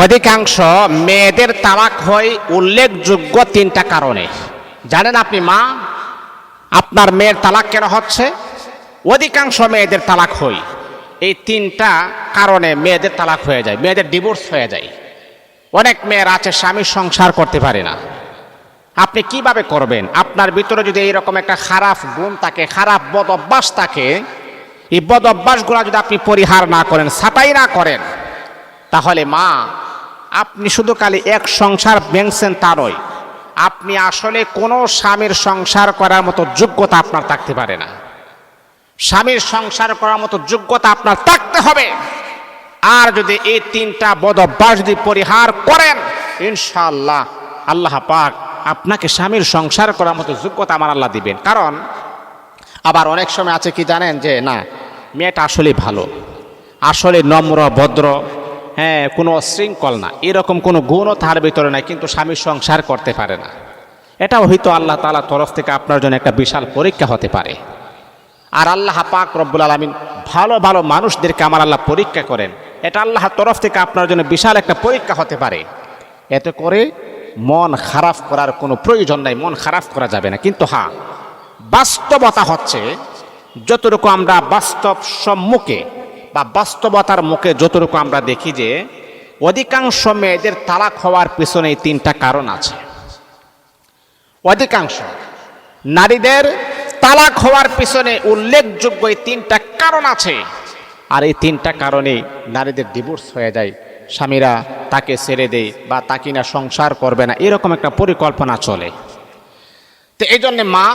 অধিকাংশ মেয়েদের তালাক হয় উল্লেখযোগ্য তিনটা কারণে। জানেন আপনি মা, আপনার মেয়ের তালাক কেন হচ্ছে? অধিকাংশ মেয়েদের তালাক হয় এই তিনটা কারণে। মেয়েদের তালাক হয়ে যায়, মেয়েদের ডিভোর্স হয়ে যায়। অনেক মেয়ের আছে স্বামীর সংসার করতে পারে না। আপনি কিভাবে করবেন? আপনার ভিতরে যদি এইরকম একটা খারাপ গুণ থাকে, খারাপ বদ অভ্যাস থাকে, এই বদ অভ্যাসগুলো যদি আপনি পরিহার না করেন, ছাঁটাই না করেন, তাহলে মা আপনি শুধু খালি এক সংসার ভেঙছেন তা নয়, আপনি আসলে কোনো স্বামীর সংসার করার মতো যোগ্যতা আপনার থাকতে পারে না। স্বামীর সংসার করার মতো যোগ্যতা আপনার থাকতে হবে। আর যদি এই তিনটা বদ অভ্যাস যদি পরিহার করেন, ইনশাআল্লাহ আল্লাহ পাক আপনাকে স্বামীর সংসার করার মতো যোগ্যতা আমার আল্লাহ দিবেন। কারণ আবার অনেক সময় আছে কি জানেন, যে না মেয়েটা আসলে ভালো, আসলে নম্র ভদ্র, হ্যাঁ কোনো অশৃঙ্খল না, এরকম কোনো গুণও তার ভিতরে নাই, কিন্তু স্বামীর সংসার করতে পারে না। এটাও হয়তো আল্লাহ তাআলার তরফ থেকে আপনার জন্য একটা বিশাল পরীক্ষা হতে পারে। আর আল্লাহ পাক রব্বুল আলামিন ভালো ভালো মানুষদেরকে আমার আল্লাহ পরীক্ষা করেন, এটা আল্লাহর তরফ থেকে আপনার জন্য বিশাল একটা পরীক্ষা হতে পারে। এতে করে মন খারাপ করার কোনো প্রয়োজন নাই, মন খারাপ করা যাবে না। কিন্তু হ্যাঁ, বাস্তবতা হচ্ছে যতটুকু আমরা বাস্তব সম্মুখে বা বাস্তবতার মুখে যতটুকু আমরা দেখি, যে অধিকাংশ মেয়েদের তালাক হওয়ার পিছনে এই তিনটা কারণ আছে। অধিকাংশ নারীদের তালাক হওয়ার পিছনে উল্লেখযোগ্য এই তিনটা কারণ আছে। আর এই তিনটা কারণে নারীদের ডিভোর্স হয়ে যায়, স্বামীরা তাকে ছেড়ে দেয় বা তাকে না সংসার করবে না, এরকম একটা পরিকল্পনা চলে। তো এই জন্যে মা,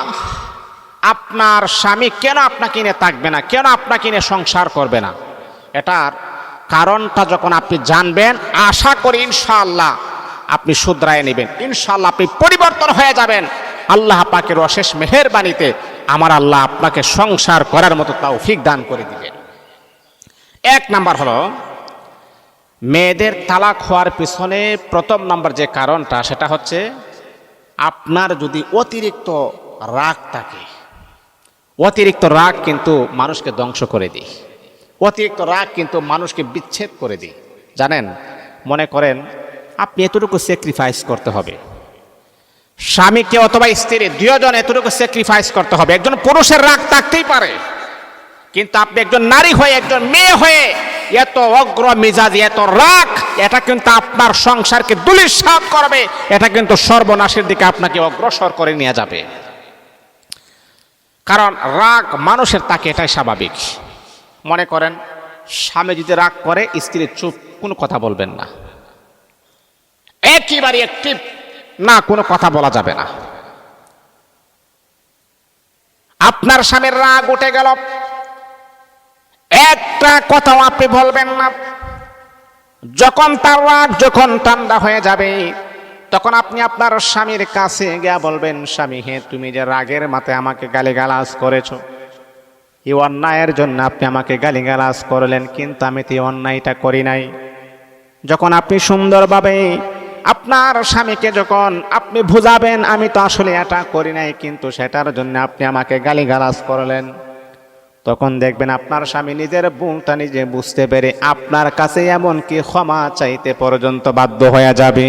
আপনার স্বামী কেন আপনাকে নিয়ে থাকবে না, কেন আপনাকে নিয়ে সংসার করবে না, এটার কারণটা যখন আপনি জানবেন, আশা করি ইনশাআল্লাহ আপনি শুধরায় নেবেন, ইনশাআল্লাহ আপনি পরিবর্তন হয়ে যাবেন। আল্লাহ পাকের অশেষ মেহেরবানিতে আমার আল্লাহ আপনাকে সংসার করার মতো তৌফিক দান করে দিবেন। এক নাম্বার হলো, মেয়েদের তালাক হওয়ার পিছনে প্রথম নাম্বার যে কারণটা, সেটা হচ্ছে আপনার যদি অতিরিক্ত রাগ থাকে। অতিরিক্ত রাগ কিন্তু মানুষকে ধ্বংস করে দেয়, অতিরিক্ত রাগ কিন্তু মানুষকে বিচ্ছেদ করে দেয়। জানেন, মনে করেন আপনি এতটুকু স্যাক্রিফাইস করতে হবে, স্বামীকে অথবা স্ত্রী দুজন এতটুকু স্যাক্রিফাইস করতে হবে। একজন পুরুষের রাগ থাকতেই পারে, কিন্তু আপনি একজন নারী হয়ে, একজন মেয়ে হয়ে এত অগ্র মেজাজ, এত রাগ, এটা কিন্তু আপনার সংসারকে ধূলিসাৎ করবে, এটা কিন্তু সর্বনাশের দিকে আপনাকে অগ্রসর করে নিয়ে যাবে। কারণ রাগ মানুষের থাকে, এটাই স্বাভাবিক। মনে করেন স্বামী যদি রাগ করে, স্ত্রী চুপ, কোনো কথা বলবেন না, একেবারে অ্যাক্টিভ না, কোনো কথা বলা যাবে না। আপনার স্বামীর রাগ উঠে গেল, একটা কথাও আপনি বলবেন না। যখন তার রাগ যখন ঠান্ডা হয়ে যাবে, তখন আপনি আপনার স্বামীর কাছে গিয়ে বলবেন, স্বামী হে, তুমি যে রাগের মাথায় আমাকে গালিগালাজ করেছো, এই অন্যায়ের জন্য আপনি আমাকে গালিগালাজ করলেন, কিন্তু আমি তো এই অন্যায়টা করি নাই। যখন আপনি সুন্দরভাবে আপনার স্বামীকে যখন আপনি বুঝাবেন, আমি তো আসলে এটা করি নাই, কিন্তু সেটার জন্য আপনি আমাকে গালিগালাজ করলেন, তখন দেখবেন আপনার স্বামী নিজের ভুলটা নিজে বুঝতে পেরে আপনার কাছে এমনকি ক্ষমা চাইতে পর্যন্ত বাধ্য হয়ে যাবে।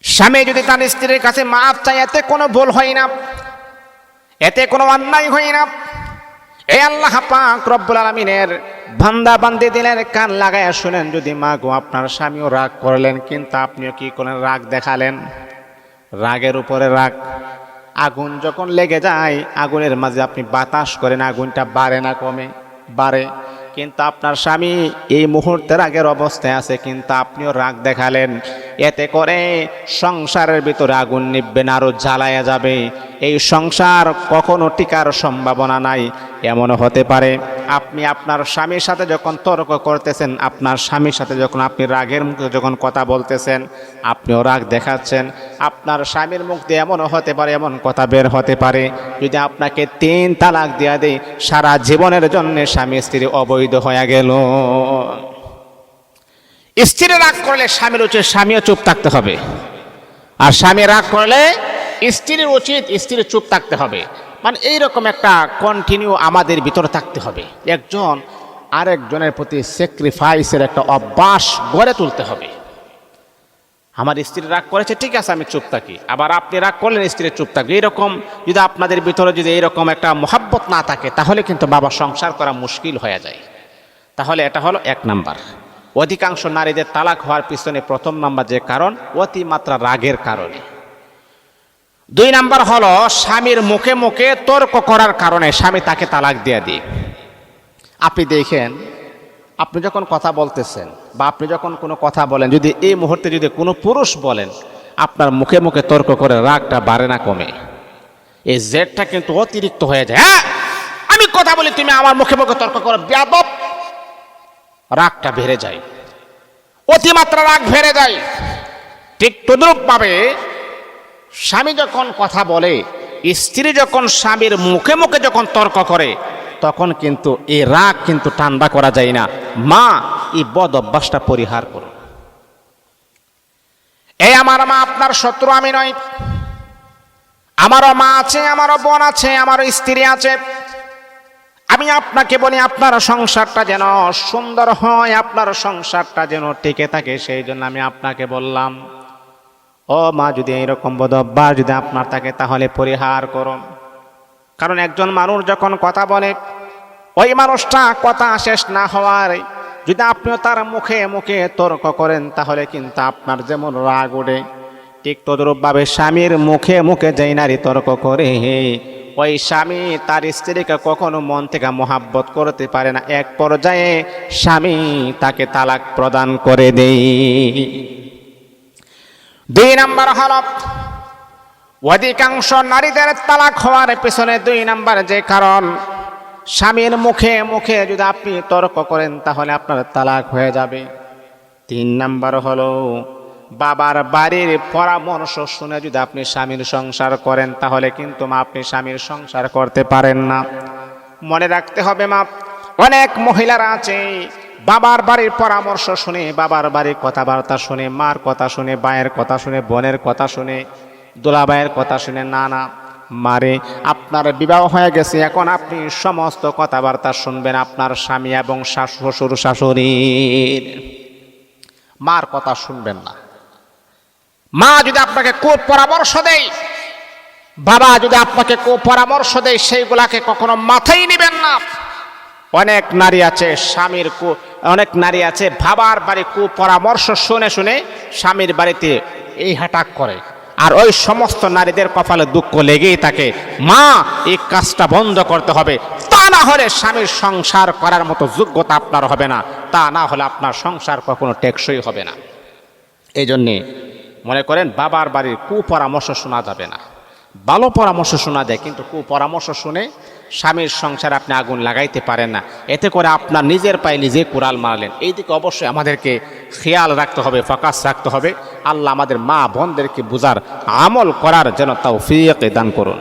স্বামী যদি তার স্ত্রীর কাছে মাফ চায়, এতে কোনো ভুল হয় না, এতে কোনো অন্যায় হয় না। এই আল্লাহ পাক রব্বুল আলামিনের বান্দা বান্দি দিলের কান লাগায় শুনেন, যদি মা গো আপনার স্বামীও রাগ করলেন, কিন্তু আপনিও কি করেন, রাগ দেখালেন। রাগের উপরে রাগ, আগুন যখন লেগে যায়, আগুনের মাঝে আপনি বাতাস করেন, আগুনটা বাড়ে না কমে, বাড়ে। কিন্তু আপনার স্বামী এই মুহূর্তের আগের অবস্থায় আছে, কিন্তু আপনিও রাগ দেখালেন, এতে করে সংসারের ভিতরে আগুন নিববে না, আরো জ্বালায়া যাবে। এই সংসার কখনো টিকার সম্ভাবনা নাই। এমনও হতে পারে আপনি আপনার স্বামীর সাথে যখন তর্ক করতেছেন, আপনার স্বামীর সাথে যখন আপনি রাগের মুখে যখন কথা বলতেছেন, আপনিও রাগ দেখাচ্ছেন, আপনার স্বামীর মুখ দিয়ে এমনও হতে পারে, এমন কথা বের হতে পারে, যদি আপনাকে 3 তালাক দেয়া দেয়, সারা জীবনের জন্য স্বামী স্ত্রী অবৈধ হয়ে গেল। স্ত্রী রাগ করলে স্বামীর উচিত স্বামীও চুপ থাকতে হবে, আর স্বামী রাগ করলে স্ত্রীর উচিত স্ত্রী চুপ থাকতে হবে। মানে এইরকম একটা কন্টিনিউ আমাদের ভিতরে থাকতে হবে। একজন আরেকজনের প্রতি স্যাক্রিফাইসের একটা অভ্যাস গড়ে তুলতে হবে। আমার স্ত্রী রাগ করেছে, ঠিক আছে আমি চুপ থাকি, আবার আপনি রাগ করলেন স্ত্রী চুপ থাকবে। এরকম যদি আপনাদের ভিতরে যদি এরকম একটা মহাব্বত না থাকে তাহলে কিন্তু বাবা সংসার করা মুশকিল হয়ে যায়। তাহলে এটা হলো 1 নাম্বার। অধিকাংশ নারীদের তালাক হওয়ার পিছনে প্রথম নাম্বার যে কারণ, অতিমাত্রা রাগের কারণে। 2 নাম্বার হলো স্বামীর মুখে মুখে তর্ক করার কারণে স্বামী তাকে তালাক দিয়ে দেয়। আপনি দেখেন, আপনি যখন কথা বলতেছেন বা আপনি যখন কোনো কথা বলেন, যদি এই মুহূর্তে যদি কোনো পুরুষ বলেন, আপনার মুখে মুখে তর্ক করে রাগটা বাড়ে না কমে? এই জেদটা কিন্তু অতিরিক্ত হয়ে যায়। হ্যাঁ, আমি কথা বলি তুমি আমার মুখে মুখে তর্ক করো, বেয়াদব। রাগটা বেড়ে যায়, অতিমাত্রা রাগ বেড়ে যায়। ঠিক তদ্রূপভাবে স্বামী যখন কথা বলে, স্ত্রী যখন স্বামীর মুখে মুখে যখন তর্ক করে, তখন কিন্তু এই রাগ কিন্তু ঠান্ডা করা যায় না। মা, এই বদ অভ্যাসটা পরিহার করুন। এই আমার মা আপনার শত্রু আমি নই। আমারও মা আছে, আমারও বোন আছে, আমারও স্ত্রী আছে। আমি আপনাকে বলি, আপনার সংসারটা যেন সুন্দর হয়, আপনার সংসারটা যেন টিকে থাকে, সেই জন্য আমি আপনাকে বললাম, ও মা, যদি এইরকম বদ অভ্যাস যদি আপনার থাকে তাহলে পরিহার করুন। কারণ একজন মানুষ যখন কথা বলে, ওই মানুষটা কথা শেষ না হওয়ার যদি আপনিও তার মুখে মুখে তর্ক করেন, তাহলে কিন্তু আপনার যেমন রাগ ওঠে, ঠিক তদ্রূপভাবে স্বামীর মুখে মুখে যেই নারী তর্ক করে, ওই স্বামী তার স্ত্রীকে কখনো মন থেকে মহাব্বত করতে পারে না। এক পর্যায়ে স্বামী তাকে তালাক প্রদান করে দেয়। 2 নাম্বার হল, অধিকাংশ নারীদের তালাক হওয়ার পেছনে 2 নাম্বার যে কারণ, স্বামীর মুখে মুখে যদি আপনি তর্ক করেন তাহলে আপনার তালাক হয়ে যাবে। 3 নাম্বার হলো, বাবার বাড়ির পরামর্শ শুনে যদি আপনি স্বামীর সংসার করেন তাহলে কিন্তু আপনি স্বামীর সংসার করতে পারেন না। মনে রাখতে হবে মা, অনেক মহিলারা আছে বাবার বাড়ির পরামর্শ শুনে, বাবার বাড়ির কথাবার্তা শুনে, মার কথা শুনে, ভাইয়ের কথা শুনে, বোনের কথা শুনে, দুলাভাইয়ের কথা শুনে, না না মারে, আপনার বিবাহ হয়ে গেছে, এখন আপনি সমস্ত কথাবার্তা শুনবেন আপনার স্বামী এবং শ্বশুর শাশুড়ির, মার কথা শুনবেন না। মা যদি আপনাকে কুপরামর্শ দেয়, বাবা যদি আপনাকে কুপরামর্শ দেয়, সেইগুলাকে কখনো মাথায় নেবেন না। অনেক নারী আছে অনেক নারী আছে বাবার বাড়ি কুপরামর্শ শুনে শুনে স্বামীর বাড়িতে এই হাটাক করে, আর ওই সমস্ত নারীদের কপালে দুঃখ লেগেই থাকে। মা, এই কাজটা বন্ধ করতে হবে, তা না হলে স্বামীর সংসার করার মতো যোগ্যতা আপনার হবে না, তা না হলে আপনার সংসার কখনো টেকসই হবে না। এই জন্যে মনে করেন, বাবার বাড়ির কুপরামর্শ শোনা যাবে না। ভালো পরামর্শ শোনা যায়, কিন্তু কুপরামর্শ শুনে স্বামীর সংসার আপনি আগুন লাগাইতে পারেন না। এতে করে আপনার নিজের পায়ে নিজে কুড়াল মারলেন। এই দিকে অবশ্যই আমাদেরকে খেয়াল রাখতে হবে, ফোকাস রাখতে হবে। আল্লাহ আমাদের মা বোনদেরকে বুঝার, আমল করার যেন তৌফিক দান করুন।